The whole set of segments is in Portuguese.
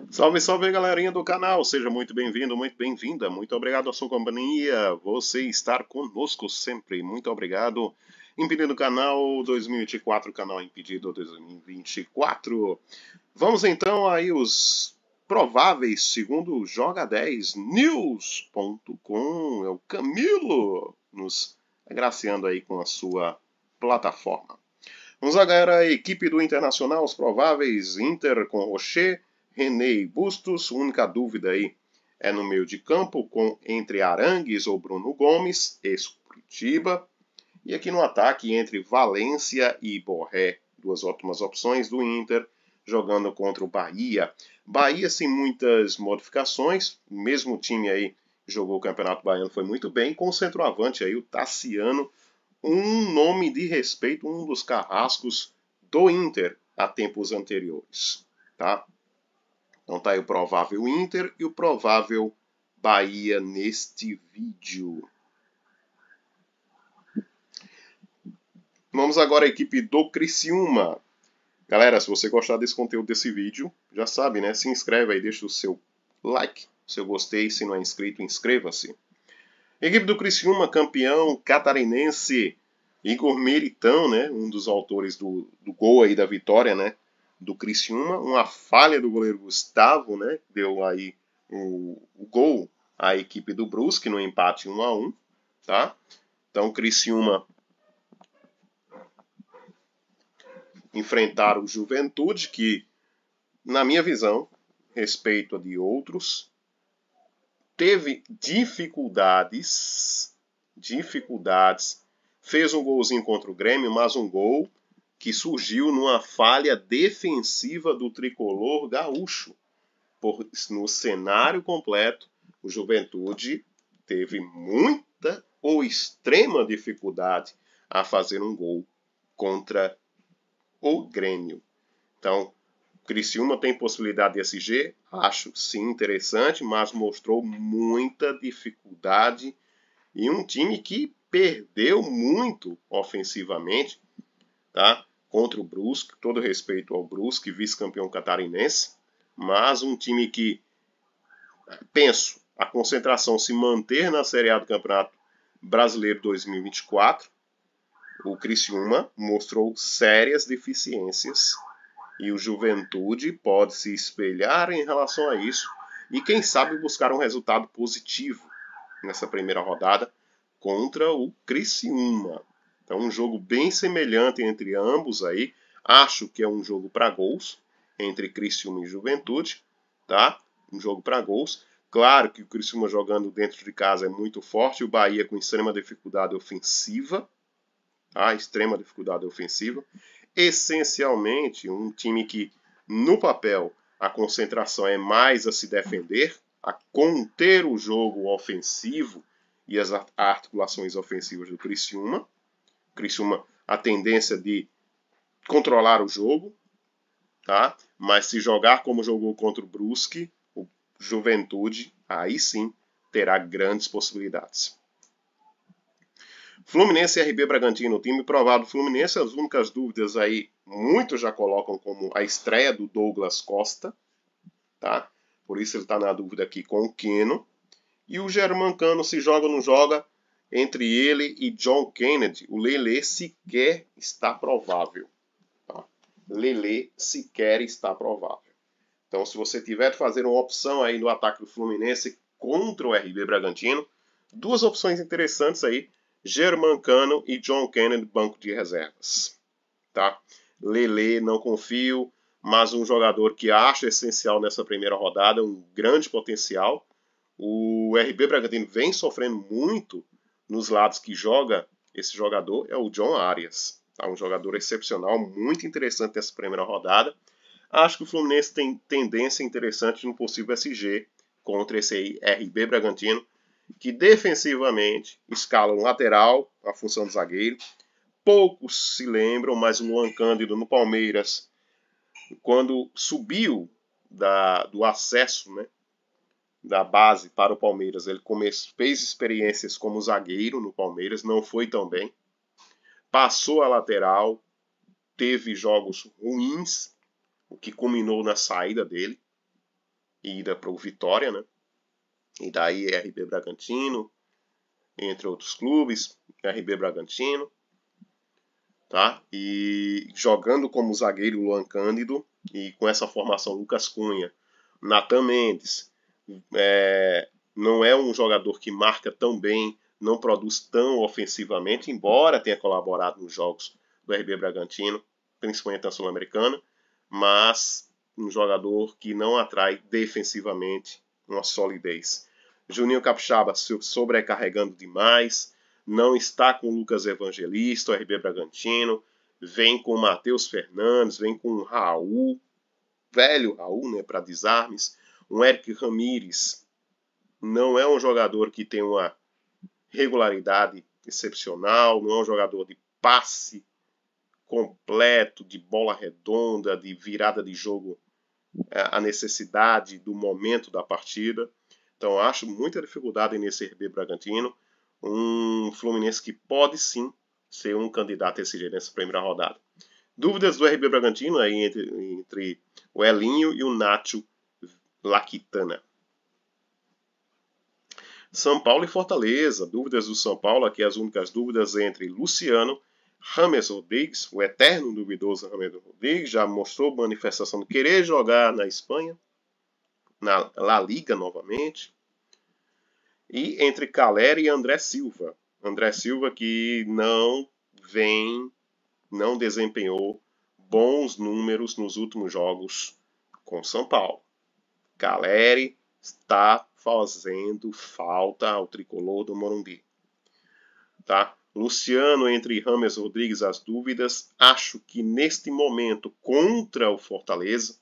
Salve, salve, galerinha do canal! Seja muito bem-vindo, muito bem-vinda. Muito obrigado a sua companhia, você estar conosco sempre. Muito obrigado. Impedido Canal 2024, canal Impedido 2024. Vamos então aí os prováveis segundo o Joga 10 News.com. É o Camilo nos agraciando aí com a sua plataforma. Vamos agora a equipe do Internacional, os prováveis Inter com Rocher, René e Bustos. A única dúvida aí é no meio de campo, entre Arangues ou Bruno Gomes, ex-Curitiba. E aqui no ataque, entre Valência e Borré, duas ótimas opções do Inter, jogando contra o Bahia. Bahia sem muitas modificações, o mesmo time aí jogou o Campeonato Baiano, foi muito bem, com o centroavante aí, o Tassiano, um nome de respeito, um dos carrascos do Inter a tempos anteriores, tá? Então tá aí o provável Inter e o provável Bahia neste vídeo. Vamos agora à equipe do Criciúma. Galera, se você gostar desse conteúdo desse vídeo, já sabe, né? Se inscreve aí, deixa o seu like, o seu gostei, se não é inscrito, inscreva-se. Equipe do Criciúma, campeão catarinense, Igor Meritão, né? Um dos autores do gol aí da vitória, né? Do Criciúma, uma falha do goleiro Gustavo, né? Deu aí o gol à equipe do Brusque no empate 1-1, tá? Então, Criciúma enfrentar o Juventude, que, na minha visão, respeito a de outros, teve dificuldades, fez um golzinho contra o Grêmio, mas um gol que surgiu numa falha defensiva do tricolor gaúcho. No cenário completo, o Juventude teve muita ou extrema dificuldade a fazer um gol contra o Grêmio. Então, Criciúma tem possibilidade de SG? Acho sim interessante, mas mostrou muita dificuldade e um time que perdeu muito ofensivamente, tá? Contra o Brusque, todo respeito ao Brusque, vice-campeão catarinense, mas um time que, penso, a concentração se manter na Série A do Campeonato Brasileiro 2024, o Criciúma mostrou sérias deficiências e o Juventude pode se espelhar em relação a isso e quem sabe buscar um resultado positivo nessa primeira rodada contra o Criciúma. Então um jogo bem semelhante entre ambos aí. Acho que é um jogo para gols entre Criciúma e Juventude, tá? Um jogo para gols. Claro que o Criciúma jogando dentro de casa é muito forte, o Bahia com extrema dificuldade ofensiva, tá? Extrema dificuldade ofensiva. Essencialmente um time que no papel a concentração é mais a se defender, a conter o jogo ofensivo e as articulações ofensivas do Criciúma. Criciúma a tendência de controlar o jogo, tá? Mas se jogar como jogou contra o Brusque, o Juventude, aí sim terá grandes possibilidades. Fluminense e RB Bragantino, time provável do Fluminense, as únicas dúvidas aí, muitos já colocam como a estreia do Douglas Costa, tá? Por isso ele está na dúvida aqui com o Keno. E o Germancano se joga ou não joga entre ele e John Kennedy. O Lelê sequer está provável. Tá? Lelê sequer está provável. Então, se você tiver de fazer uma opção aí no ataque do Fluminense contra o RB Bragantino, duas opções interessantes aí. Germancano e John Kennedy, banco de reservas. Tá? Lelê, não confio, mas um jogador que acho essencial nessa primeira rodada, um grande potencial. O RB Bragantino vem sofrendo muito nos lados que joga esse jogador, é o John Arias. Tá? Um jogador excepcional, muito interessante nessa primeira rodada. Acho que o Fluminense tem tendência interessante no possível SG contra esse RB Bragantino, que defensivamente escala um lateral, a função de zagueiro. Poucos se lembram, mas o Luan Cândido no Palmeiras, quando subiu do acesso, né, da base para o Palmeiras, ele fez experiências como zagueiro no Palmeiras, não foi tão bem. Passou a lateral, teve jogos ruins, o que culminou na saída dele e ida para o Vitória, né? E daí RB Bragantino, entre outros clubes, RB Bragantino, tá? E jogando como zagueiro Luan Cândido, e com essa formação Lucas Cunha, Nathan Mendes, não é um jogador que marca tão bem, não produz tão ofensivamente, embora tenha colaborado nos jogos do RB Bragantino, principalmente na Sul-Americana, mas um jogador que não atrai defensivamente uma solidez. Juninho Capixaba sobrecarregando demais, não está com o Lucas Evangelista, o RB Bragantino, vem com o Matheus Fernandes, vem com o Raul, velho Raul, né, para desarmes, um Eric Ramírez, não é um jogador que tem uma regularidade excepcional, não é um jogador de passe completo, de bola redonda, de virada de jogo, a necessidade do momento da partida. Então acho muita dificuldade nesse RB Bragantino, um Fluminense que pode sim ser um candidato a SG nessa primeira rodada. Dúvidas do RB Bragantino aí entre o Elinho e o Nacho Laquitana. São Paulo e Fortaleza. Dúvidas do São Paulo, aqui as únicas dúvidas entre Luciano, James Rodrigues, o eterno duvidoso James Rodrigues, já mostrou manifestação de querer jogar na Espanha, na La Liga novamente. E entre Caleri e André Silva. André Silva que não desempenhou bons números nos últimos jogos com São Paulo. Caleri está fazendo falta ao tricolor do Morumbi. Tá? Luciano entre James Rodrigues, as dúvidas. Acho que neste momento, contra o Fortaleza,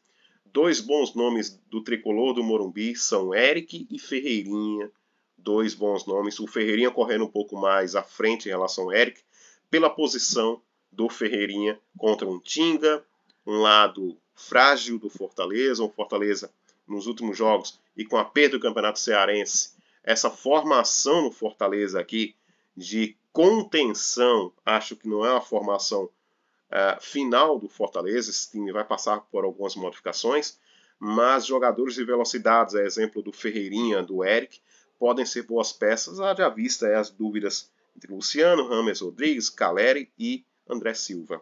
dois bons nomes do tricolor do Morumbi são Eric e Ferreirinha. Dois bons nomes. O Ferreirinha correndo um pouco mais à frente em relação ao Eric, pela posição do Ferreirinha contra um Tinga, um lado frágil do Fortaleza, um Fortaleza nos últimos jogos e com a perda do Campeonato Cearense, essa formação no Fortaleza aqui de contenção, acho que não é uma formação final do Fortaleza, esse time vai passar por algumas modificações, mas jogadores de velocidades, a exemplo do Ferreirinha, do Eric, podem ser boas peças, haja vista as dúvidas entre Luciano, James Rodrigues, Caleri e André Silva.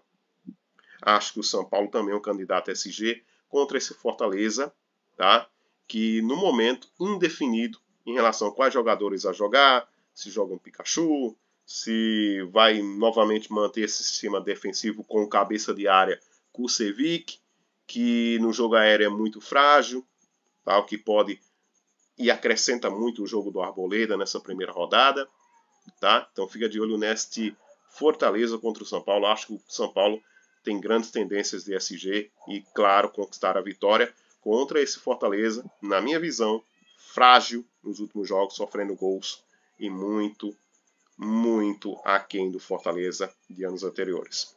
Acho que o São Paulo também é um candidato a SG contra esse Fortaleza, tá? Que no momento indefinido em relação a quais jogadores a jogar, se joga um Pikachu, se vai novamente manter esse sistema defensivo com cabeça de área Kusevic, que no jogo aéreo é muito frágil, tá? O que pode e acrescenta muito o jogo do Arboleda nessa primeira rodada, tá? Então fica de olho neste Fortaleza contra o São Paulo. Acho que o São Paulo tem grandes tendências de SG e, claro, conquistar a vitória contra esse Fortaleza, na minha visão, frágil nos últimos jogos, sofrendo gols e muito aquém do Fortaleza de anos anteriores.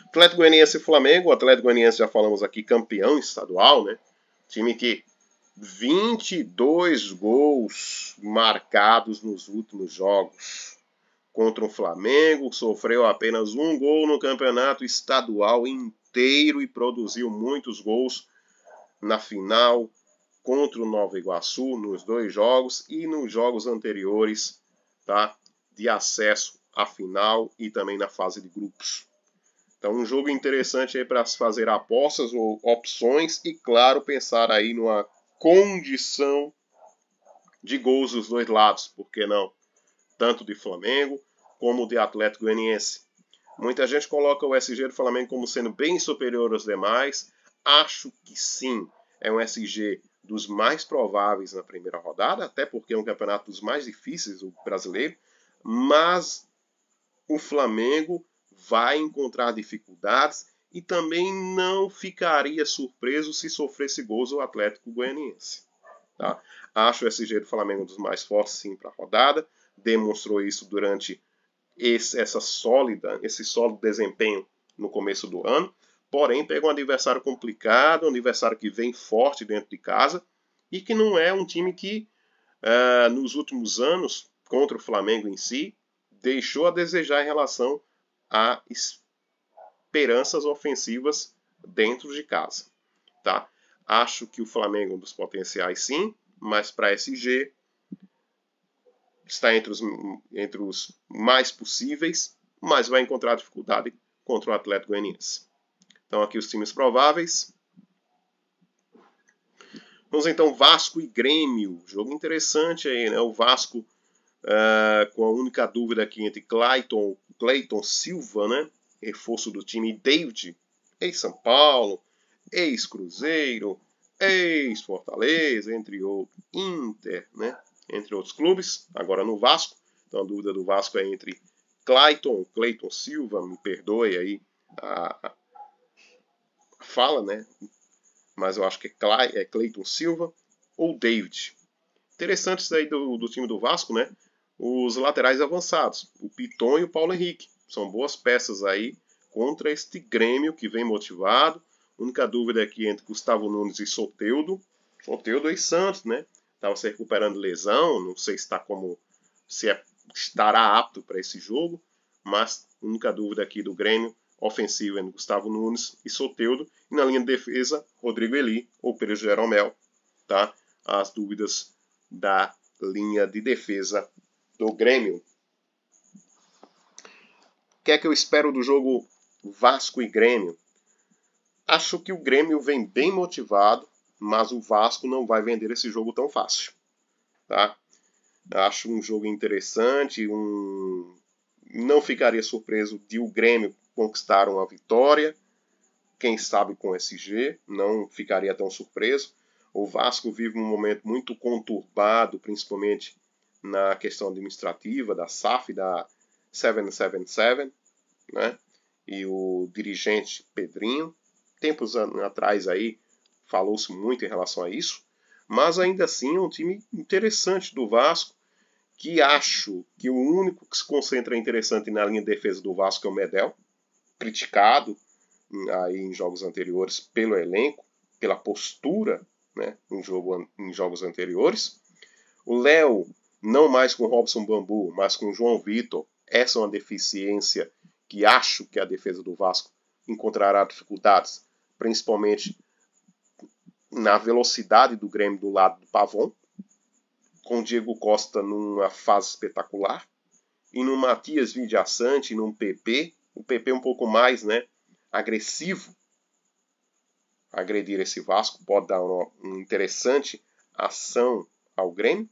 Atlético Goianiense e Flamengo. O Atlético Goianiense, já falamos aqui, campeão estadual, né? Time que 22 gols marcados nos últimos jogos. Contra o Flamengo, sofreu apenas um gol no campeonato estadual inteiro e produziu muitos gols na final contra o Nova Iguaçu, nos dois jogos e nos jogos anteriores, tá? De acesso à final e também na fase de grupos. Então, um jogo interessante aí para se fazer apostas ou opções e, claro, pensar aí numa condição de gols dos dois lados, por que não? Tanto de Flamengo como de Atlético Goianiense. Muita gente coloca o SG do Flamengo como sendo bem superior aos demais. Acho que sim, é um SG dos mais prováveis na primeira rodada, até porque é um campeonato dos mais difíceis do brasileiro, mas o Flamengo vai encontrar dificuldades e também não ficaria surpreso se sofresse gols ao Atlético Goianiense. Tá? Acho o SG do Flamengo um dos mais fortes sim para a rodada, demonstrou isso durante esse sólido desempenho no começo do ano, porém pega um adversário complicado, um adversário que vem forte dentro de casa e que não é um time que nos últimos anos, contra o Flamengo em si, deixou a desejar em relação a esperanças ofensivas dentro de casa, tá? Acho que o Flamengo é um dos potenciais, sim, mas para SG está entre os mais possíveis, mas vai encontrar dificuldade contra o Atlético Goianiense. Então aqui os times prováveis. Vamos então Vasco e Grêmio. Jogo interessante aí, né? O Vasco com a única dúvida aqui entre Clayton Silva, né? Reforço do time, David, ex-São Paulo, ex-Cruzeiro, ex-Fortaleza, entre outros, Inter, né? Entre outros clubes, agora no Vasco. Então a dúvida do Vasco é entre Clayton Silva, me perdoe aí a fala, né? Mas eu acho que é Clayton Silva ou David. Interessante isso aí do time do Vasco, né? Os laterais avançados, o Piton e o Paulo Henrique. São boas peças aí contra este Grêmio que vem motivado. A única dúvida aqui entre Gustavo Nunes e Soteldo. Soteldo e Santos, né? Estava se recuperando de lesão, não sei se estará apto para esse jogo, mas a única dúvida aqui do Grêmio ofensivo entre Gustavo Nunes e Soteldo. E na linha de defesa, Rodrigo Eli ou Pedro Jeromel, tá? As dúvidas da linha de defesa do Grêmio. O que é que eu espero do jogo Vasco e Grêmio? Acho que o Grêmio vem bem motivado, mas o Vasco não vai vender esse jogo tão fácil. Tá? Acho um jogo interessante, não ficaria surpreso de o Grêmio conquistar uma vitória, quem sabe com SG, não ficaria tão surpreso. O Vasco vive um momento muito conturbado, principalmente na questão administrativa da SAF, da 777, né? E o dirigente Pedrinho. Tempos atrás aí falou-se muito em relação a isso, mas ainda assim é um time interessante do Vasco, que acho que o único que se concentra interessante na linha de defesa do Vasco é o Medel, criticado aí em jogos anteriores pelo elenco, pela postura, né, em jogos anteriores. O Léo, não mais com Robson Bambu, mas com João Vitor, essa é uma deficiência que acho que a defesa do Vasco encontrará dificuldades, principalmente na velocidade do Grêmio do lado do Pavon, com o Diego Costa numa fase espetacular, e no Matias Vidiaçante, num PP, o PP um pouco mais, né, agressivo, agredir esse Vasco, pode dar uma interessante ação ao Grêmio.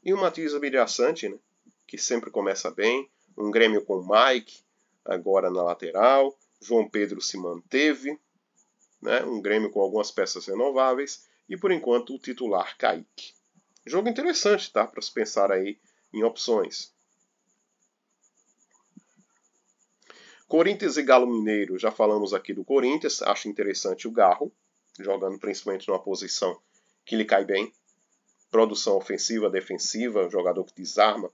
E o Matias Vidiaçante, né, que sempre começa bem, um Grêmio com Mike, agora na lateral, João Pedro se manteve, né, um Grêmio com algumas peças renováveis, e por enquanto o titular Kaique. Jogo interessante, tá, para se pensar aí em opções. Corinthians e Galo Mineiro, já falamos aqui do Corinthians, acho interessante o Garro, jogando principalmente numa posição que lhe cai bem. Produção ofensiva, defensiva, jogador que desarma,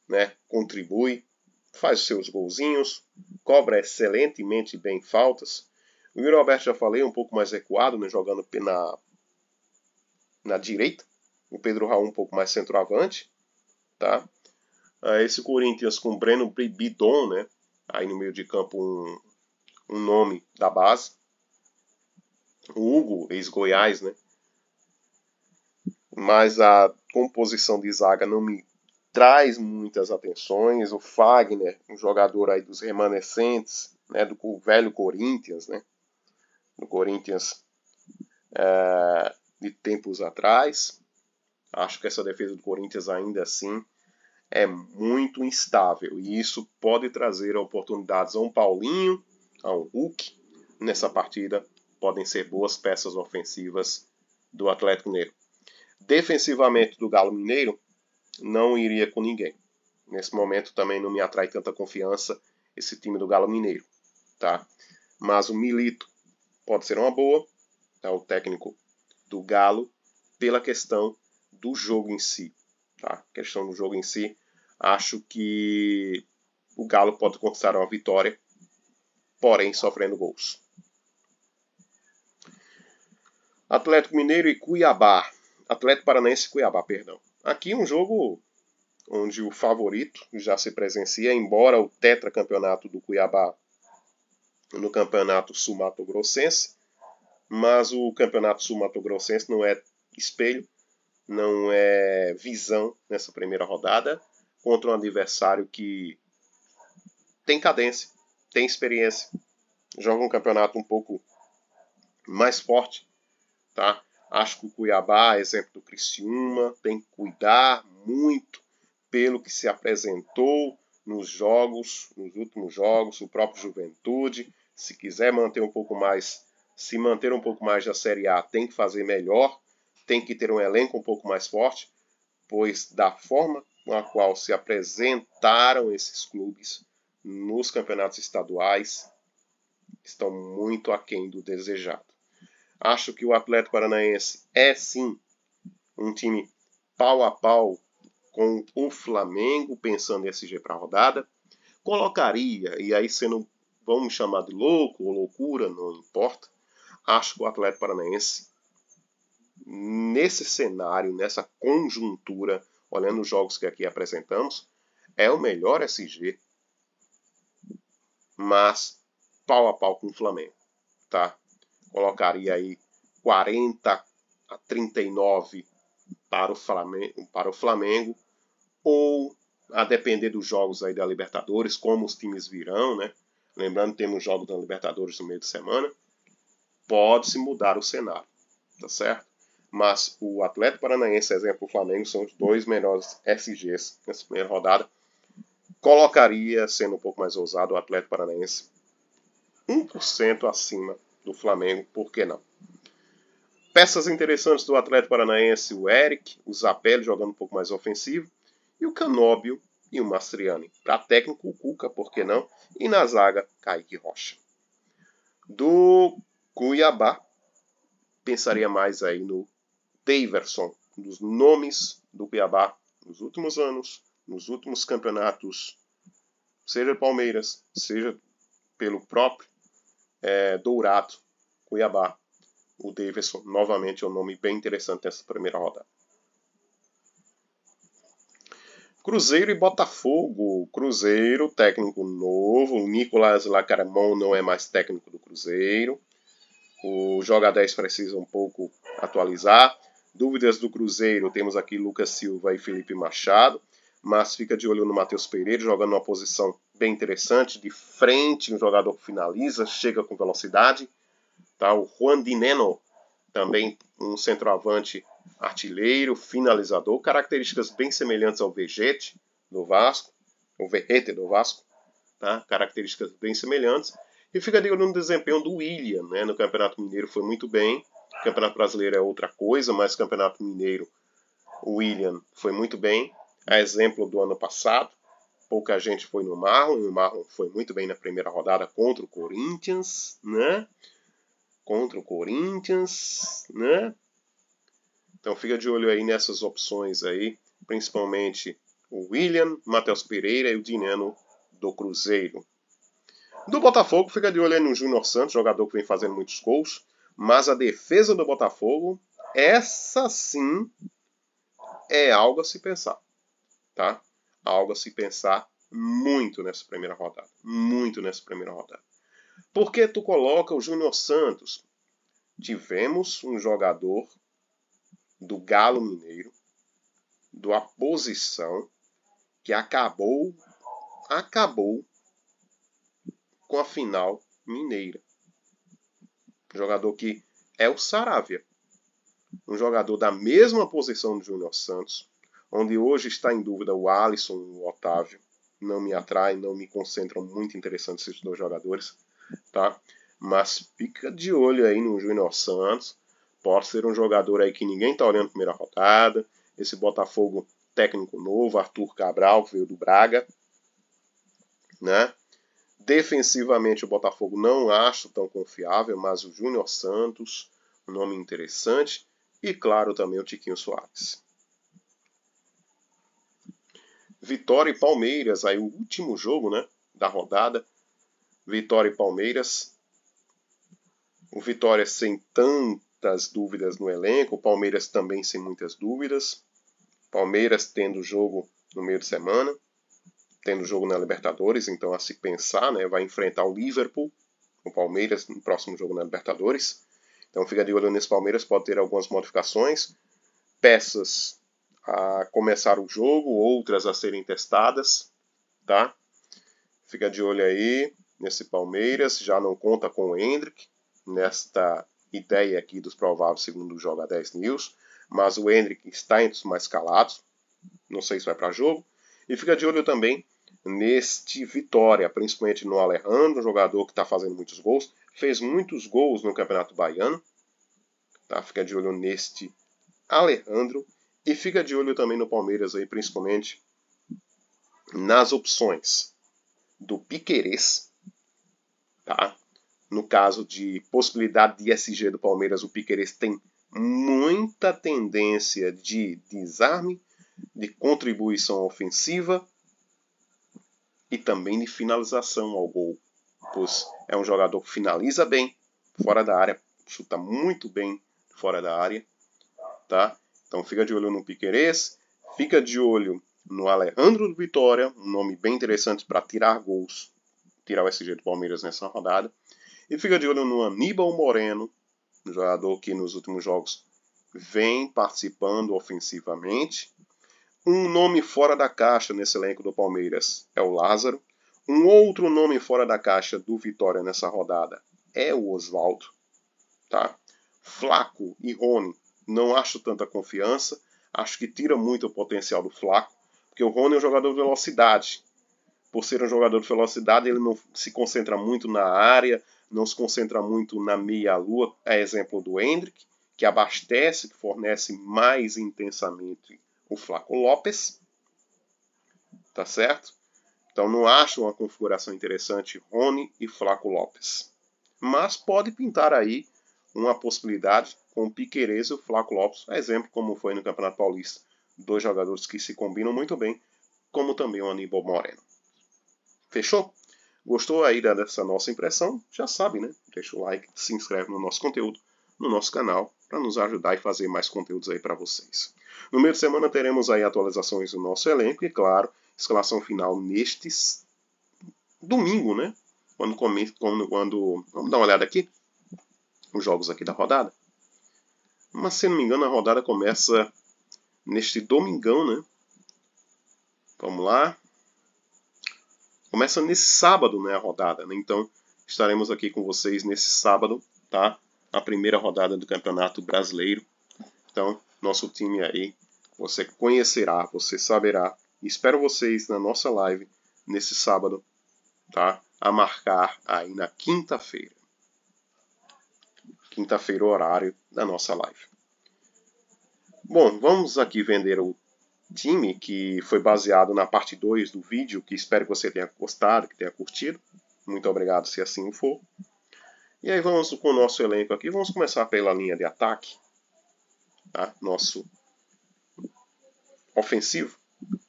né, contribui, faz os seus golzinhos, cobra excelentemente bem faltas. O Yuri Alberto já falei, um pouco mais recuado, né, jogando na direita. O Pedro Raul um pouco mais centroavante. Tá? Esse Corinthians com Breno Bidon, né, aí no meio de campo um nome da base. O Hugo, ex-Goiás, né? Mas a composição de zaga não me traz muitas atenções. O Fagner, um jogador aí dos remanescentes, né, do velho Corinthians, né? Do Corinthians de tempos atrás. Acho que essa defesa do Corinthians ainda assim é muito instável. E isso pode trazer oportunidades a um Paulinho, a um Hulk. Nessa partida podem ser boas peças ofensivas do Atlético Mineiro. Defensivamente do Galo Mineiro, não iria com ninguém. Nesse momento também não me atrai tanta confiança esse time do Galo Mineiro. Tá? Mas o Milito pode ser uma boa, é o técnico do Galo, pela questão do jogo em si. Tá? Questão do jogo em si, acho que o Galo pode conquistar uma vitória, porém sofrendo gols. Atlético Mineiro e Cuiabá. Atlético Paranaense e Cuiabá, perdão. Aqui um jogo onde o favorito já se presencia, embora o tetracampeonato do Cuiabá no Campeonato Sul-Mato-Grossense, mas o Campeonato Sul-Mato-Grossense não é espelho, não é visão nessa primeira rodada, contra um adversário que tem cadência, tem experiência, joga um campeonato um pouco mais forte, tá? Acho que o Cuiabá, exemplo do Criciúma, tem que cuidar muito pelo que se apresentou nos jogos, nos últimos jogos, o próprio Juventude, se quiser manter um pouco mais, se manter um pouco mais da Série A, tem que fazer melhor, tem que ter um elenco um pouco mais forte, pois da forma com a qual se apresentaram esses clubes nos campeonatos estaduais, estão muito aquém do desejado. Acho que o Atlético Paranaense é sim um time pau a pau com o Flamengo, pensando em SG para a rodada. Colocaria, e aí sendo, vamos me chamar de louco ou loucura, não importa, acho que o Atlético Paranaense, nesse cenário, nessa conjuntura, olhando os jogos que aqui apresentamos, é o melhor SG, mas pau a pau com o Flamengo, tá? Colocaria aí 40-39 para o Flamengo, ou a depender dos jogos aí da Libertadores, como os times virão, né? Lembrando que temos jogos da Libertadores no meio de semana, pode-se mudar o cenário, tá certo? Mas o Atlético Paranaense, exemplo, o Flamengo, são os dois melhores SGs nessa primeira rodada. Colocaria, sendo um pouco mais ousado, o Atlético Paranaense 1% acima do Flamengo, por que não? Peças interessantes do Atlético Paranaense, o Eric, o Zapelli jogando um pouco mais ofensivo, e o Canóbio e o Mastriani. Para técnico, o Cuca, por que não? E na zaga, Kaique Rocha. Do Cuiabá, pensaria mais aí no Daverson, dos nomes do Cuiabá nos últimos anos, nos últimos campeonatos, seja Palmeiras, seja pelo próprio Dourado, Cuiabá. O Daverson, novamente, é um nome bem interessante nessa primeira rodada. Cruzeiro e Botafogo. Cruzeiro, técnico novo. O Nicolás Lacaramon não é mais técnico do Cruzeiro. O Joga 10 precisa um pouco atualizar. Dúvidas do Cruzeiro, temos aqui Lucas Silva e Felipe Machado. Mas fica de olho no Matheus Pereira, jogando numa posição bem interessante. De frente, um jogador que finaliza, chega com velocidade. Tá? O Juan Dineno, também um centroavante artilheiro, finalizador, características bem semelhantes ao Vegete do Vasco, o Verrete do Vasco, tá? Características bem semelhantes. E fica de olho no desempenho do William, né? No Campeonato Mineiro foi muito bem, o Campeonato Brasileiro é outra coisa, mas o Campeonato Mineiro, o William foi muito bem, a exemplo do ano passado. Pouca gente foi no Marlon, e o Marlon foi muito bem na primeira rodada contra o Corinthians, né? Contra o Corinthians, né? Então fica de olho aí nessas opções aí, principalmente o William, Matheus Pereira e o Dineno do Cruzeiro. Do Botafogo, fica de olho aí no Júnior Santos, jogador que vem fazendo muitos gols, mas a defesa do Botafogo, essa sim é algo a se pensar, tá? Algo a se pensar muito nessa primeira rodada, muito nessa primeira rodada. Por que tu coloca o Júnior Santos? Tivemos um jogador do Galo Mineiro, da posição, que acabou com a final mineira. Um jogador que é o Saravia. Um jogador da mesma posição do Júnior Santos, onde hoje está em dúvida o Alisson e o Otávio. Não me atraem, não me concentram, muito interessantes esses dois jogadores, tá? Mas fica de olho aí no Júnior Santos. Pode ser um jogador aí que ninguém está olhando na primeira rodada. Esse Botafogo técnico novo, Arthur Cabral, veio do Braga, né? Defensivamente o Botafogo não acho tão confiável, mas o Júnior Santos, um nome interessante. E claro também o Tiquinho Soares. Vitória e Palmeiras, aí o último jogo, né, da rodada. Vitória e Palmeiras. O Vitória sem tantas dúvidas no elenco, o Palmeiras também sem muitas dúvidas. Palmeiras tendo jogo no meio de semana, tendo jogo na Libertadores, então a se pensar, né, vai enfrentar o Liverpool, o Palmeiras no próximo jogo na Libertadores. Então fica de olho nesse Palmeiras, pode ter algumas modificações. Peças a começar o jogo, outras a serem testadas, tá? Fica de olho aí nesse Palmeiras, já não conta com o Endrick, nesta ideia aqui dos prováveis segundo o Joga 10 News, mas o Endrick está entre os mais calados, não sei se vai para jogo. E fica de olho também neste Vitória, principalmente no Alejandro, um jogador que está fazendo muitos gols, fez muitos gols no Campeonato Baiano, tá? Fica de olho neste Alejandro e fica de olho também no Palmeiras aí, principalmente nas opções do Piquerez, tá? No caso de possibilidade de SG do Palmeiras, o Piquerez tem muita tendência de desarme, de contribuição ofensiva e também de finalização ao gol, pois é um jogador que finaliza bem fora da área, chuta muito bem fora da área, tá? Então fica de olho no Piquerez, fica de olho no Alejandro do Vitória, um nome bem interessante para tirar gols, tirar o SG do Palmeiras nessa rodada. E fica de olho no Aníbal Moreno, um jogador que nos últimos jogos vem participando ofensivamente. Um nome fora da caixa nesse elenco do Palmeiras é o Lázaro. Um outro nome fora da caixa do Vitória nessa rodada é o Oswaldo. Tá? Flaco e Rony, não acho tanta confiança. Acho que tira muito o potencial do Flaco, porque o Rony é um jogador de velocidade. Por ser um jogador de velocidade, ele não se concentra muito na área, não se concentra muito na meia-lua. É exemplo do Endrick, que abastece, que fornece mais intensamente o Flaco Lopes. Tá certo? Então não acho uma configuração interessante Rony e Flaco Lopes. Mas pode pintar aí uma possibilidade com o Piquerez e o Flaco Lopes. Exemplo como foi no Campeonato Paulista. Dois jogadores que se combinam muito bem, como também o Aníbal Moreno. Fechou? Gostou aí dessa nossa impressão? Já sabe, né? Deixa o like, se inscreve no nosso conteúdo, no nosso canal, para nos ajudar e fazer mais conteúdos aí para vocês. No meio de semana teremos aí atualizações do nosso elenco e, claro, escalação final neste domingo, né? Quando vamos dar uma olhada aqui, os jogos aqui da rodada. Mas, se não me engano, a rodada começa neste domingão, né? Vamos lá. Começa nesse sábado, né, a rodada, né? Então, estaremos aqui com vocês nesse sábado, tá? A primeira rodada do Campeonato Brasileiro. Então, nosso time aí, você conhecerá, você saberá. Espero vocês na nossa live nesse sábado, tá? A marcar aí na quinta-feira. Quinta-feira, o horário da nossa live. Bom, vamos aqui vender o time que foi baseado na parte 2 do vídeo, que espero que você tenha gostado, que tenha curtido. Muito obrigado se assim for. E aí vamos com o nosso elenco aqui. Vamos começar pela linha de ataque. Tá? Nosso ofensivo.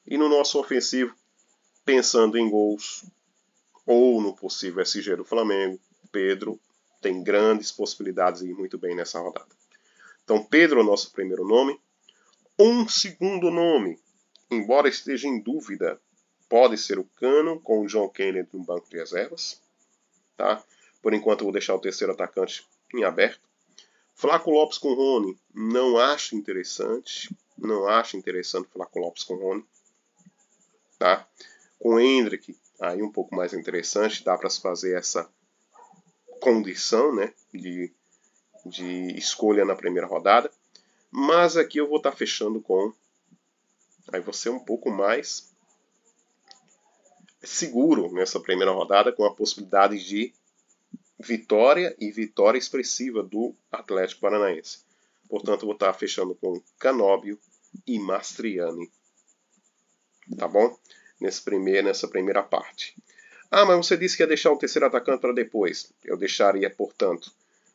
E no nosso ofensivo, pensando em gols ou no possível SG do Flamengo, Pedro tem grandes possibilidades de ir muito bem nessa rodada. Então Pedro é o nosso primeiro nome. Um segundo nome, embora esteja em dúvida, pode ser o Cano com o John Kennedy no banco de reservas. Tá? Por enquanto eu vou deixar o terceiro atacante em aberto. Flaco Lopes com Rony, não acho interessante. Não acho interessante Flaco Lopes com Rony. Tá? Com Endrick, aí um pouco mais interessante, dá para se fazer essa condição, né, de escolha na primeira rodada. Mas aqui eu vou estar fechando com... Aí você um pouco mais seguro nessa primeira rodada, com a possibilidade de vitória e vitória expressiva do Atlético Paranaense. Portanto, eu vou estar fechando com Canóbio e Mastriani. Tá bom? Nessa primeira parte. Ah, mas você disse que ia deixar o terceiro atacante para depois. Eu deixaria, portanto,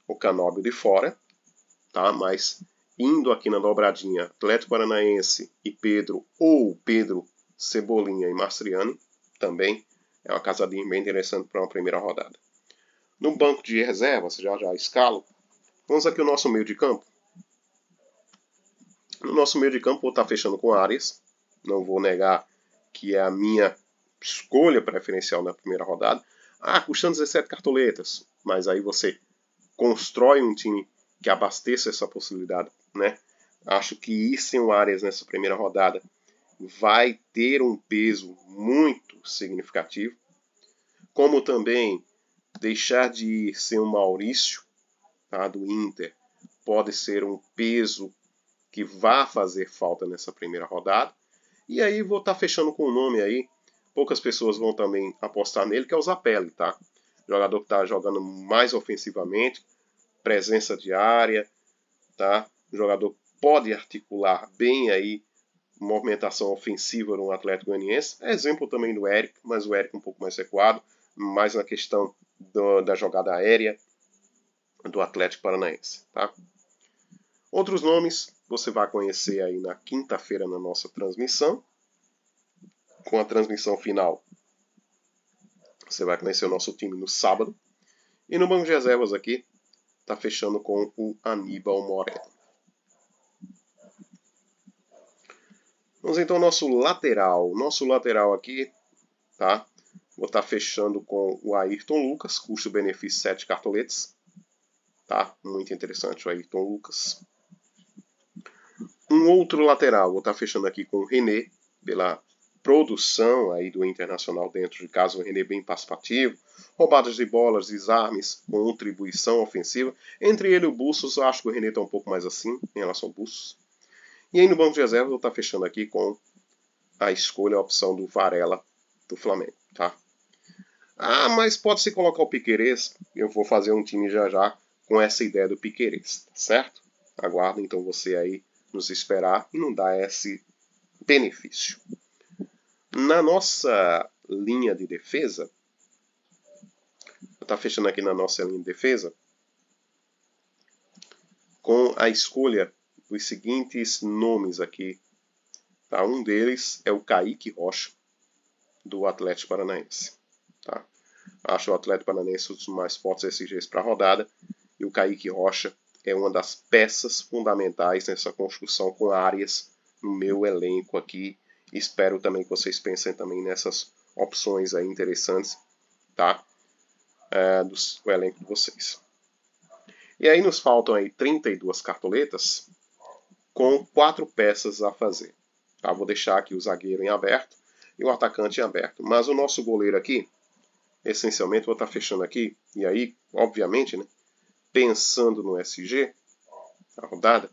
o Canóbio de fora. Tá? Mas... indo aqui na dobradinha Atlético Paranaense e Pedro, ou Pedro, Cebolinha e Mastriani, também é uma casadinha bem interessante para uma primeira rodada. No banco de reservas, já escalo, vamos aqui o nosso meio de campo. No nosso meio de campo vou estar fechando com Arias, não vou negar que é a minha escolha preferencial na primeira rodada. Ah, custando 17 cartoletas. mas aí você constrói um time que abasteça essa possibilidade, né? Acho que ir sem o Arias nessa primeira rodada vai ter um peso muito significativo, como também deixar de ir sem o Maurício, tá, do Inter, pode ser um peso que vai fazer falta nessa primeira rodada. E aí vou estar fechando com o nome aí, poucas pessoas vão também apostar nele, que é o Zapelli, tá? Jogador que está jogando mais ofensivamente, presença de área, tá? O jogador pode articular bem aí movimentação ofensiva no Atlético Goianiense. É exemplo também do Eric, mas o Eric um pouco mais recuado, mais na questão da jogada aérea do Atlético Paranaense, tá? Outros nomes você vai conhecer aí na quinta-feira na nossa transmissão. Com a transmissão final, você vai conhecer o nosso time no sábado. E no banco de reservas aqui, tá fechando com o Aníbal Moreno. Vamos então ao nosso lateral. Nosso lateral aqui, tá? Vou estar fechando com o Ayrton Lucas, custo-benefício 7 cartoletes. Tá? Muito interessante o Ayrton Lucas. Um outro lateral, vou estar fechando aqui com o René, pela produção aí do Internacional dentro de casa, o René bem participativo, roubadas de bolas, desarmes, contribuição ofensiva. Entre ele e o Bustos, eu acho que o René está um pouco mais assim em relação ao Bustos. E aí no banco de reserva eu vou estar fechando aqui com a escolha, a opção do Varela do Flamengo, tá? Ah, mas pode-se colocar o Piquerez, eu vou fazer um time já já com essa ideia do Piquerez, certo? Aguarda então você aí nos esperar e não dar esse benefício. Na nossa linha de defesa, vou estar fechando aqui na nossa linha de defesa, com a escolha dos seguintes nomes aqui. Tá? Um deles é o Kaique Rocha, do Atlético Paranaense. Tá? Acho o Atlético Paranaense um dos mais fortes SGs para a rodada, e o Kaique Rocha é uma das peças fundamentais nessa construção com áreas no meu elenco aqui. Espero também que vocês pensem também nessas opções aí interessantes, tá? Do elenco de vocês. E aí nos faltam aí 32 cartoletas com 4 peças a fazer. Tá? Vou deixar aqui o zagueiro em aberto e o atacante em aberto. Mas o nosso goleiro aqui, essencialmente, vou estar fechando aqui. E aí, obviamente, né, pensando no SG, a rodada,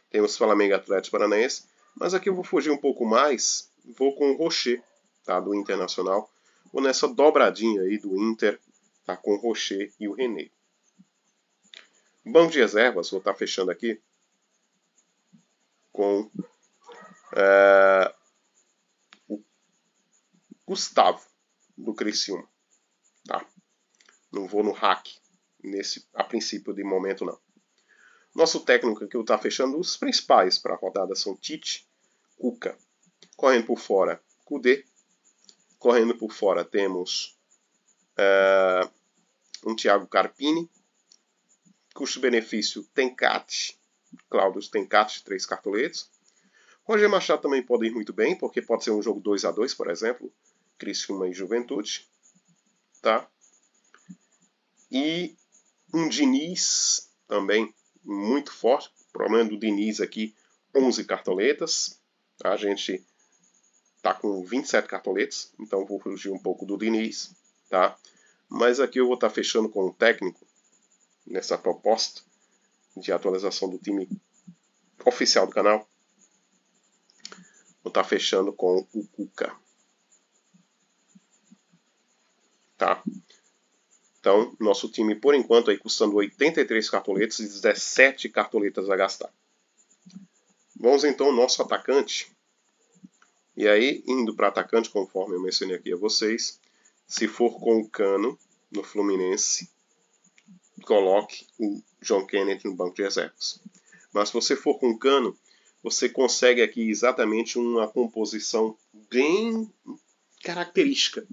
temos Flamengo e Atlético Paranaense. Mas aqui eu vou fugir um pouco mais, vou com o Rocher, tá, do Internacional. Vou nessa dobradinha aí do Inter, tá, com o Rocher e o René. Banco de reservas, vou estar fechando aqui com o Gustavo, do Criciúma. Tá? Não vou no hack, a princípio de momento não. Nosso técnico aqui está fechando os principais para a rodada são Tite, Cuca. Correndo por fora, Kudê. Correndo por fora temos um Thiago Carpini. Custo-benefício Tencate. Cláudio Tencate, 3 cartoletes. Roger Machado também pode ir muito bem, porque pode ser um jogo 2-2, por exemplo. Criciúma e Juventude. Tá? E um Diniz também muito forte. O problema do Diniz aqui, 11 cartoletas. A gente tá com 27 cartoletes, então vou fugir um pouco do Diniz, tá? Mas aqui eu vou estar fechando com o técnico nessa proposta de atualização do time oficial do canal. Vou estar fechando com o Cuca. Tá? Então, nosso time, por enquanto, aí custando 83 cartoletas e 17 cartoletas a gastar. Vamos então ao nosso atacante. E aí, indo para atacante, conforme eu mencionei aqui a vocês, se for com o Cano no Fluminense, coloque o John Kennedy no banco de reservas. Mas se você for com o Cano, você consegue aqui exatamente uma composição bem característica,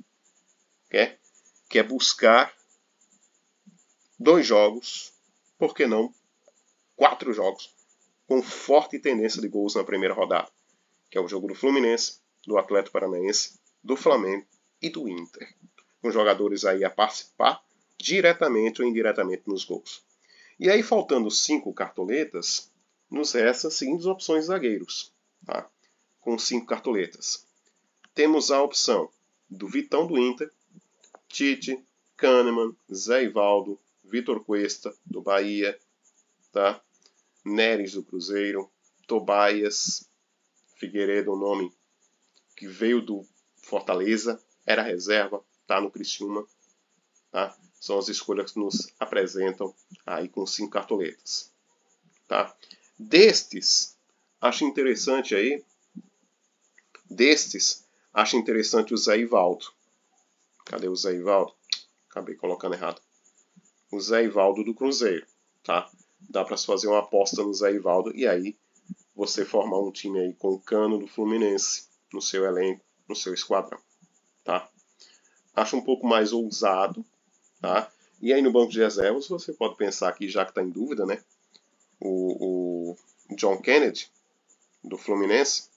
que é buscar 2 jogos, por que não 4 jogos, com forte tendência de gols na primeira rodada, que é o jogo do Fluminense, do Atlético Paranaense, do Flamengo e do Inter. Com jogadores aí a participar diretamente ou indiretamente nos gols. E aí, faltando 5 cartoletas, nos restam as seguintes opções de zagueiros. Tá? Com 5 cartoletas. Temos a opção do Vitão do Inter, Tite, Kahneman, Zé Ivaldo, Vitor Cuesta, do Bahia, tá? Neres, do Cruzeiro, Tobias, Figueiredo, um nome que veio do Fortaleza, era reserva, tá no Criciúma, tá? São as escolhas que nos apresentam aí com 5 cartoletas, tá? Acho interessante o Zé Ivaldo. Cadê o Zé Ivaldo? Acabei colocando errado. O Zé Ivaldo do Cruzeiro, tá? Dá para se fazer uma aposta no Zé Ivaldo e aí você formar um time aí com o Cano do Fluminense no seu elenco, no seu esquadrão, tá? Acho um pouco mais ousado, tá? E aí no banco de reservas você pode pensar aqui, já que está em dúvida, né? O John Kennedy do Fluminense.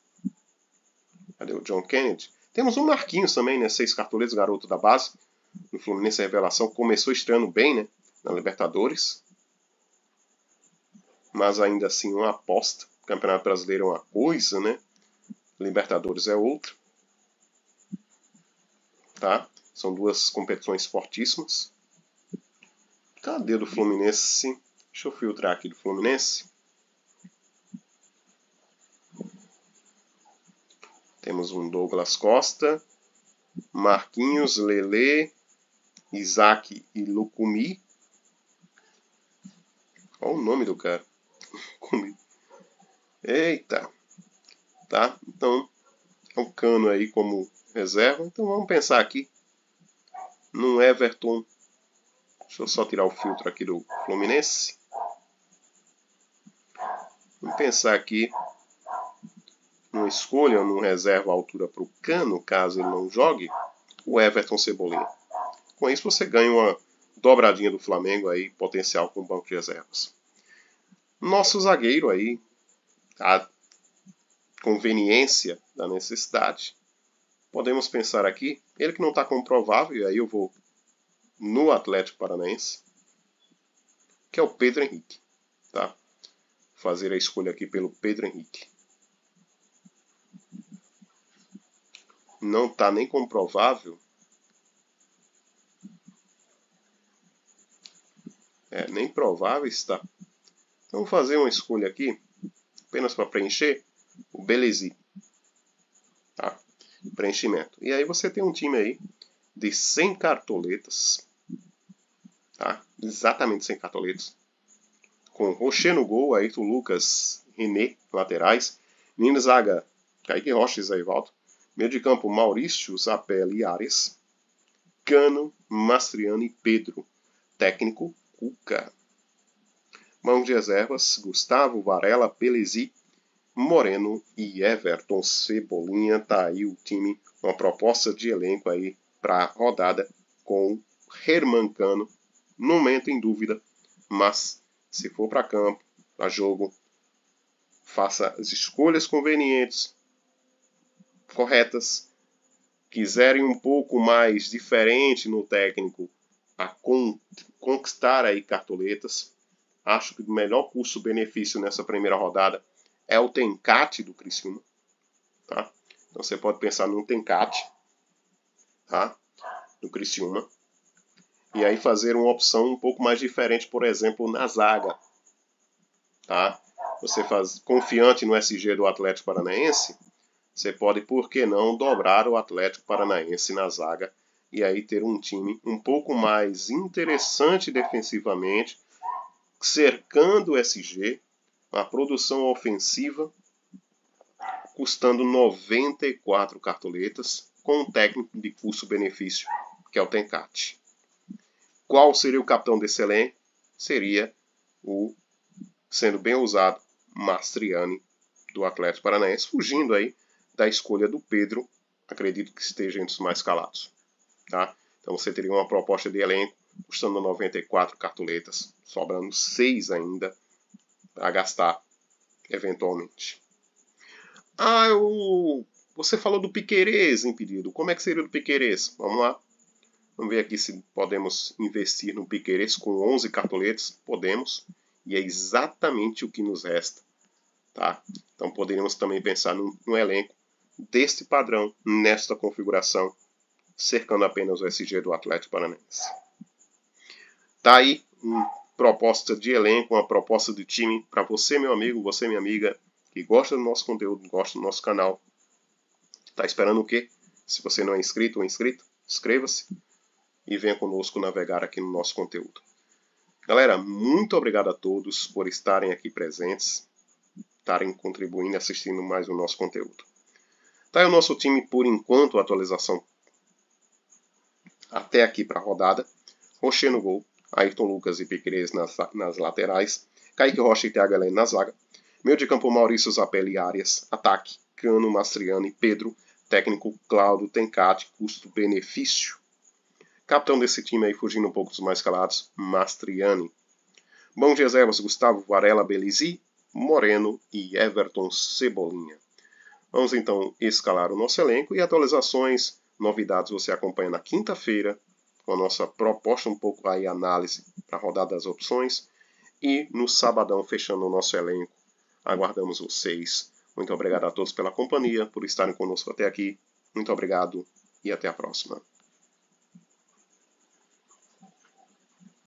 Cadê o John Kennedy? Temos um Marquinhos também, né? 6 cartoletas, garoto da base. No Fluminense, a revelação começou estreando bem, né? Na Libertadores. Mas ainda assim, uma aposta. O Campeonato Brasileiro é uma coisa, né? Libertadores é outra. Tá? São duas competições fortíssimas. Cadê do Fluminense? Deixa eu filtrar aqui do Fluminense. Temos um Douglas Costa, Marquinhos, Lelê, Isaac e Lucumi. Olha o nome do cara. Eita. Tá? Então, é um Cano aí como reserva. Então vamos pensar aqui no Everton. Deixa eu só tirar o filtro aqui do Fluminense. Vamos pensar aqui numa escolha ou num reserva à altura para o Cano, caso ele não jogue, o Everton Cebolinha. Com isso você ganha uma dobradinha do Flamengo aí, potencial com o banco de reservas. Nosso zagueiro aí, a conveniência da necessidade. Podemos pensar aqui, ele que não está comprovável, e aí eu vou no Atlético Paranaense, que é o Pedro Henrique. Tá? Fazer a escolha aqui pelo Pedro Henrique. Não está nem comprovável. Nem provável está. Então vou fazer uma escolha aqui, apenas para preencher, o Belezi. Tá? Preenchimento. E aí você tem um time aí de 100 cartoletas. Tá? Exatamente 100 cartoletas. Com Rocher no gol, Ayrton Lucas, René, laterais. Linha de zaga, Kaique Rocha e Zé Ivaldo. Meio de campo, Maurício, Zapelli e Ares. Cano, Mastriano e Pedro. Técnico, Cuca. Banco de reservas, Gustavo, Varela, Pelezi, Moreno e Everton Cebolinha. Tá aí o time, uma proposta de elenco aí para a rodada com Herman Cano. No momento em dúvida, mas se for para campo, para jogo, faça as escolhas convenientes, corretas. Quiserem um pouco mais diferente no técnico, a conquistar aí cartoletas. Acho que o melhor custo-benefício nessa primeira rodada é o Tencate do Criciúma. Tá? Então você pode pensar num Tencate, tá? Do Criciúma. E aí fazer uma opção um pouco mais diferente, por exemplo, na zaga. Tá? Você faz confiante no SG do Atlético Paranaense, você pode, por que não, dobrar o Atlético Paranaense na zaga e aí ter um time um pouco mais interessante defensivamente, cercando o SG, a produção ofensiva, custando 94 cartoletas, com um técnico de custo-benefício, que é o Tencate. Qual seria o capitão desse elenco? Seria o, sendo bem ousado, Mastriani, do Atlético Paranaense, fugindo aí da escolha do Pedro, acredito que esteja entre os mais calados. Tá? Então você teria uma proposta de elenco custando 94 cartoletas, sobrando 6 ainda a gastar eventualmente. Você falou do Piquerez em pedido. Como é que seria o do Piquerez? Vamos lá. Vamos ver aqui se podemos investir no Piquerez com 11 cartoletes. Podemos. E é exatamente o que nos resta. Tá? Então poderíamos também pensar num elenco deste padrão, nesta configuração, cercando apenas o SG do Atlético Paranaense. Tá aí uma proposta de elenco, uma proposta de time para você, meu amigo, você, minha amiga, que gosta do nosso conteúdo, gosta do nosso canal. Tá esperando o quê? Se você não é inscrito ou inscrito, inscreva-se e venha conosco navegar aqui no nosso conteúdo. Galera, muito obrigado a todos por estarem aqui presentes, estarem contribuindo, assistindo mais o nosso conteúdo. Tá aí o nosso time, por enquanto, a atualização até aqui para a rodada. Rocher no gol, Ayrton Lucas e Piquerez nas laterais, Kaique Rocha e Thiago Heleno na zaga, meio de campo Maurício Zapelli e Arias, ataque Cano, Mastriani e Pedro, técnico Claudio Tencati, custo-benefício. Capitão desse time aí, fugindo um pouco dos mais calados, Mastriani. Bom de reservas, Gustavo Varela Belizi, Moreno e Everton Cebolinha. Vamos então escalar o nosso elenco e atualizações, novidades você acompanha na quinta-feira, com a nossa proposta um pouco aí análise para a rodada das opções. E no sabadão, fechando o nosso elenco, aguardamos vocês. Muito obrigado a todos pela companhia, por estarem conosco até aqui. Muito obrigado e até a próxima.